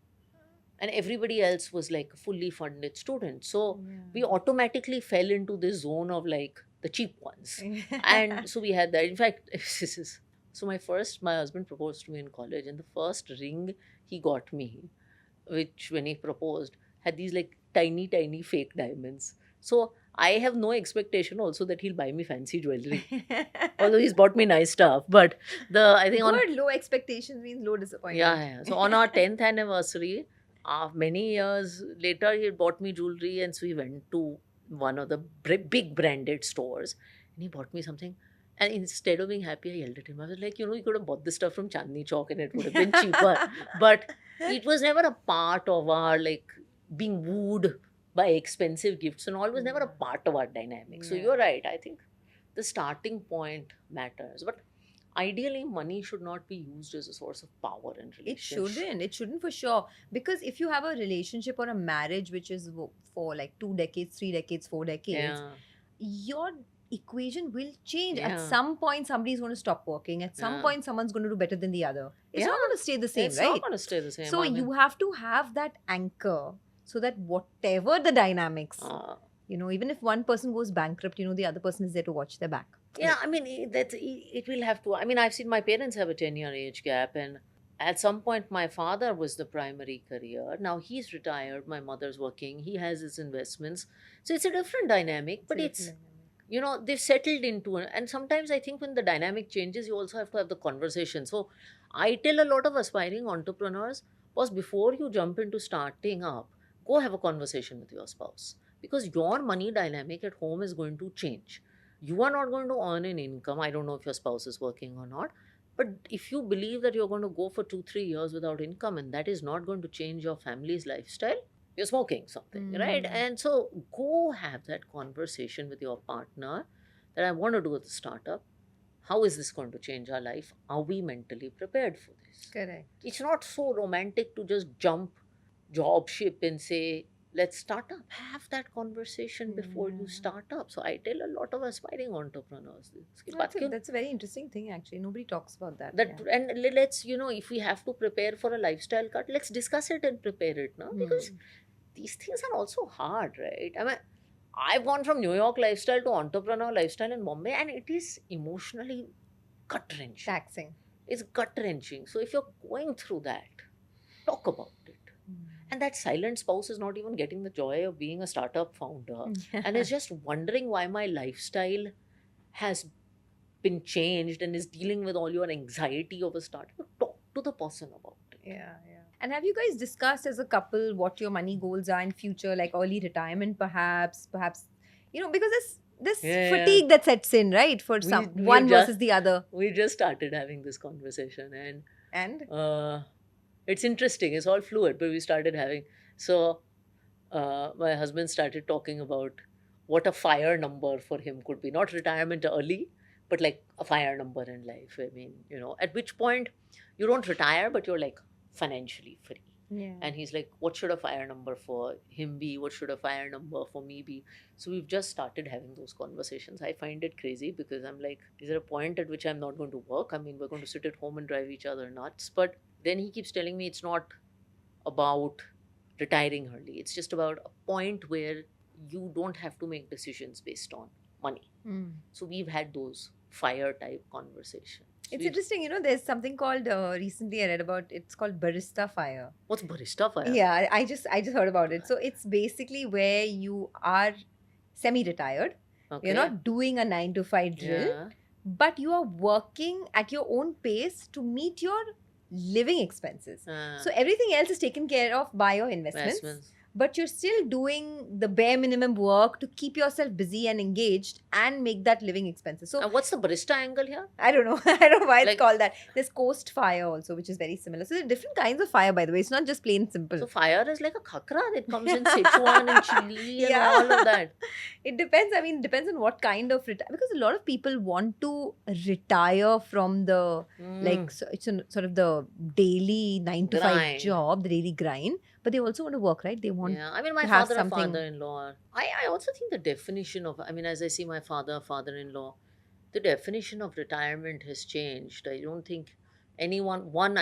And everybody else was like a fully funded student. So we automatically fell into this zone of like the cheap ones. And so we had that. In fact, so my husband proposed to me in college, and the first ring he got me, which when he proposed, had these like tiny fake diamonds. So I have no expectation also that he'll buy me fancy jewelry. Although he's bought me nice stuff. But I think Good, low expectations means low disappointment. yeah. So on our 10th anniversary, many years later, he had bought me jewelry, and so he went to one of the big branded stores, and he bought me something. And instead of being happy, I yelled at him. I was like, you could have bought this stuff from Chandni Chowk, and it would have been cheaper. But it was never a part of our like being wooed by expensive gifts and all. Was never a part of our dynamic. So Yeah. you're right. I think the starting point matters, but ideally money should not be used as a source of power in It relationship. shouldn't. It shouldn't for sure. Because if you have a relationship or a marriage which is for like 2 decades, 3 decades, 4 decades, Yeah. your equation will change. At Yeah. some point, somebody's going to stop working. At some Yeah. point, someone's going to do better than the other. It's not Yeah. going to stay the same, It's right? not going to stay the same. So I mean, you have to have that anchor so that whatever the dynamics, even if one person goes bankrupt, the other person is there to watch their back. yeah, I mean, it will have to. I mean, I've seen my parents have a 10-year age gap, and At some point, my father was the primary career. Now he's retired. My mother's working. He has his investments. So it's a different dynamic, It's but a different it's, dynamic. they've settled into it. And sometimes I think when the dynamic changes, you also have to have the conversation. So I tell a lot of aspiring entrepreneurs, boss, before you jump into starting up, go have a conversation with your spouse, because your money dynamic at home is going to change. You are not going to earn an income. I don't know if your spouse is working or not, but if you believe that you're going to go for 2, 3 years without income and that is not going to change your family's lifestyle, you're smoking something, right? Mm. And so go have that conversation with your partner that I want to do with the startup. How is this going to change our life? Are we mentally prepared for this? Correct. It's not so romantic to just jump job ship and say, let's start up. Have that conversation before you Yeah. start up. So I tell a lot of aspiring entrepreneurs this. कि That's बात a, क्यों that's a very interesting thing, actually. Nobody talks about that. that Yeah. and let's, if we have to prepare for a lifestyle cut, let's discuss it and prepare it now, because Hmm. these things are also hard, right? I mean, I've gone from New York lifestyle to entrepreneur lifestyle in Bombay, and it is emotionally gut wrenching. Taxing. It's gut wrenching. So if you're going through that, talk about it. And that silent spouse is not even getting the joy of being a startup founder, and is just wondering why my lifestyle has been changed and is dealing with all your anxiety of a startup. Talk to the person about it. Yeah, yeah. And have you guys discussed as a couple what your money goals are in future, like early retirement, perhaps, because this Yeah, yeah. fatigue that sets in, right, for We some we one just versus the other, we just started having this conversation, and and it's interesting. It's all fluid, but we started having. So my husband started talking about what a fire number for him could be. Not retirement early, but like a fire number in life. I mean, at which point you don't retire, but you're like financially free. yeah, And he's like, what should a fire number for him be? What should a fire number for me be? So we've just started having those conversations. I find it crazy because I'm like, is there a point at which I'm not going to work? I mean, we're going to sit at home and drive each other nuts. But then he keeps telling me it's not about retiring early. It's just about a point where you don't have to make decisions based on money. Mm. So we've had those fire type conversations. It's We've- interesting. There's something called recently I read about. It's called barista fire. What's barista fire? Yeah, I just heard about it. So it's basically where you are semi-retired. Okay. You're not doing a 9 to 5 drill, Yeah. but you are working at your own pace to meet your living expenses. So everything else is taken care of by your investments, but you're still doing the bare minimum work to keep yourself busy and engaged and make that living expenses. So And what's the barista angle here? I don't know. I don't know why it's Like- called that. There's coast fire also, which is very similar. So there are different kinds of fire, by the way. It's not just plain simple. So fire is like a khakra that comes in Sichuan and Chile and Yeah. all of that. It depends. I mean, it depends on what kind of because a lot of people want to retire from the like so it's sort of the daily 9 to 5 Grind. job, the daily grind. But they also want to work, right? They want Yeah, I mean, my to have father and something- father-in-law. I also think the definition of, I mean, as I see my father-in-law, the definition of retirement has changed. I don't think I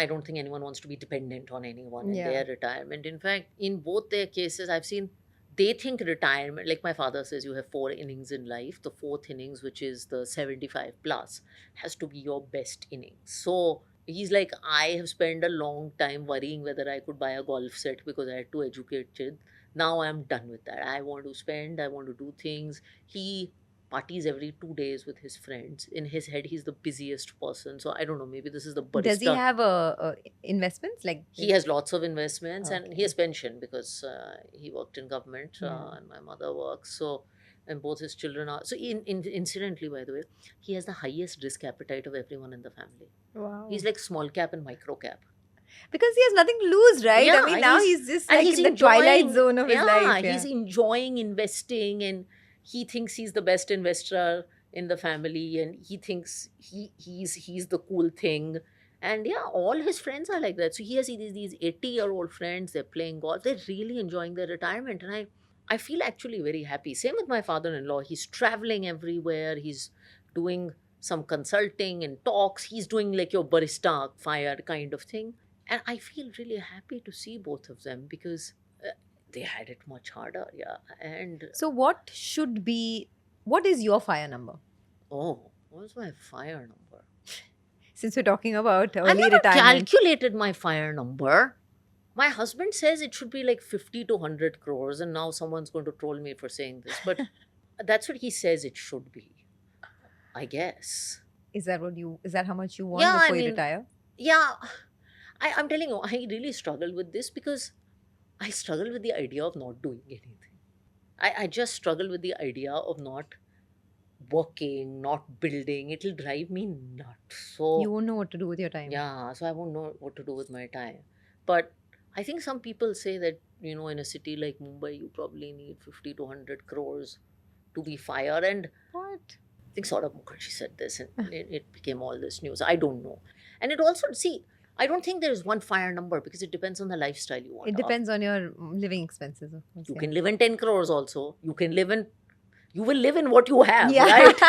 don't think anyone wants to be dependent on anyone in Yeah. their retirement. In fact, in both their cases, I've seen they think retirement, like my father says, you have 4 innings in life. The fourth innings, which is the 75 plus, has to be your best innings. So he's like, I have spent a long time worrying whether I could buy a golf set because I had to educate kids. Now I'm done with that. I want to do things. He parties every 2 days with his friends. In his head, he's the busiest person. So I don't know, maybe this is the barista. Does he have investments? Like He has lots of investments and Okay. he has pension because he worked in government Yeah. and my mother works. So, and both his children are. So, incidentally, by the way, he has the highest risk appetite of everyone in the family. wow. He's like small cap and micro cap. because he has nothing to lose, right? Yeah, I mean, now he's- he's just And like he's in the enjoying, twilight zone of his yeah, life. Yeah, he's enjoying investing and he thinks he's the best investor in the family and he thinks he's the cool thing. And yeah, all his friends are like that. So he has these 80-year-old friends, they're playing golf, they're really enjoying their retirement. And I feel actually very happy. Same with my father-in-law. He's traveling everywhere. He's doing some consulting and talks. He's doing like your barista fire kind of thing. And I feel really happy to see both of them because they had it much harder. Yeah. And So what is your fire number? oh, what's my fire number? since we're talking about I early never retirement. calculated my fire number. My husband says it should be like 50 to 100 crores, and now someone's going to troll me for saying this, but that's what he says it should be, I guess. Is that how much you want Yeah, I before you mean, retire? yeah, I'm telling you, I really struggle with this because I struggle with the idea of not doing anything. I just struggle with the idea of not working, not building. It'll drive me nuts. So, You won't know what to do with your time. yeah, so I won't know what to do with my time. But I think some people say that, in a city like Mumbai, you probably need 50 to 100 crores to be fire. And What? I think Saurabh Mukherjee said this, and it became all this news. I don't know. And it also, see, I don't think there is one fire number because it depends on the lifestyle you want. It depends on your living expenses, of course. You yeah. can live in 10 crores also. You will live in what you have, Yeah. right?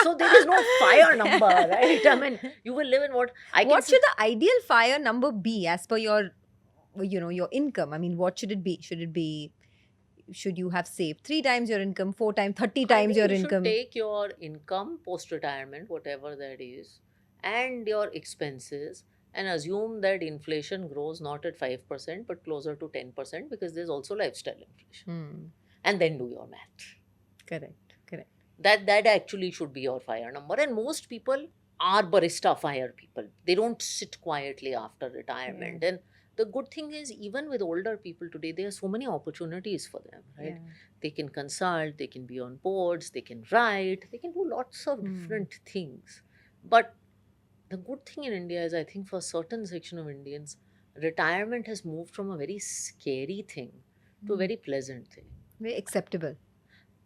So there is no fire number, right? I mean, you will live in what What should the ideal fire number be as per your, your income? I mean, what should it be? Should you have saved 3 times your income, 4 times, 30 times your you income? should take your income post-retirement, whatever that is, and your expenses, and assume that inflation grows not at 5% but closer to 10% because there's also lifestyle inflation. Hmm. And then do your math. Correct. That actually should be your fire number. And most people are barista fire people. They don't sit quietly after retirement. And the good thing is, even with older people today, there are so many opportunities for them, right? Yeah. They can consult, they can be on boards, they can write, they can do lots of different things. But the good thing in India is, I think for a certain section of Indians, retirement has moved from a very scary thing to a very pleasant thing. Very acceptable.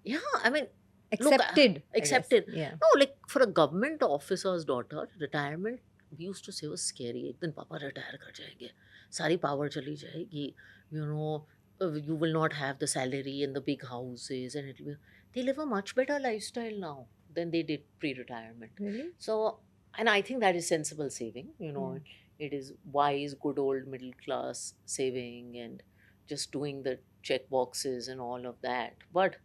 Yeah, I mean, Accepted. I guess. accepted. Yeah. No, like for a government officer's daughter, retirement, we used to say was scary. एक दिन पापा retire कर जाएंगे, सारी power चली जाएगी, you will not have the salary and the big houses, and they live a much better lifestyle now than they did pre-retirement. Really? So, and I think that is sensible saving. It is wise, good old middle class saving and just doing the check boxes and all of that. But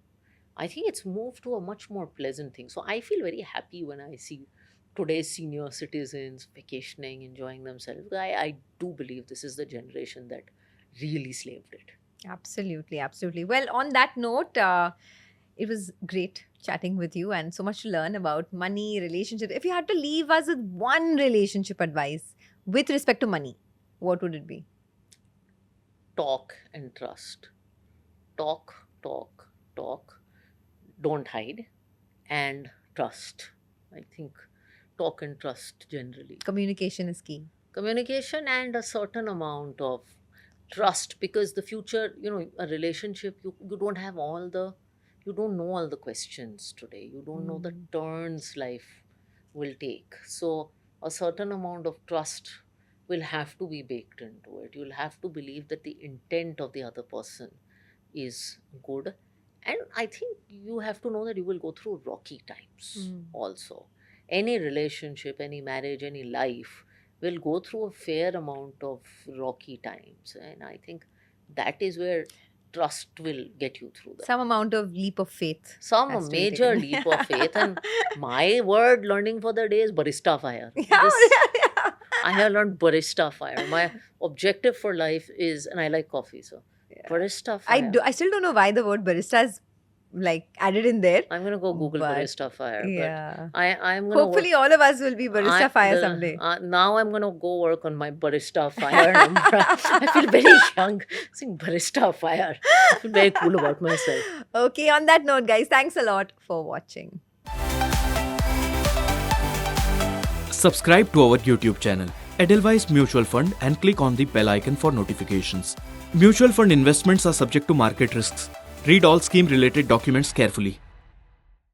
I think it's moved to a much more pleasant thing. So I feel very happy when I see today's senior citizens vacationing, enjoying themselves. I do believe this is the generation that really slaved it. Absolutely. Well, on that note, it was great chatting with you and so much to learn about money, relationships. If you had to leave us with one relationship advice with respect to money, what would it be? Talk and trust. Talk. Don't hide. And trust. I think talk and trust generally. Communication is key. Communication and a certain amount of trust, because the future, a relationship, you don't have you don't know all the questions today. You don't know the turns life will take. So a certain amount of trust will have to be baked into it. You'll have to believe that the intent of the other person is good. And I think you have to know that you will go through rocky times also. Any relationship, any marriage, any life will go through a fair amount of rocky times. And I think that is where trust will get you through that. Some amount of leap of faith. Some has to be major taken. leap of faith. And my word learning for the day is barista fire. Yeah. I have learned barista fire. My objective for life is, and I like coffee, so barista fire. I still don't know why the word barista is added in there. I'm gonna go Google But, barista fire. yeah. But I'm gonna Hopefully, all of us will be barista fire someday. Now I'm gonna go work on my barista fire number. I feel very young saying barista fire. I feel very cool about myself. Okay, on that note, guys, thanks a lot for watching. Subscribe to our YouTube channel, Edelweiss Mutual Fund, and click on the bell icon for notifications. Mutual fund investments are subject to market risks. Read all scheme related documents carefully.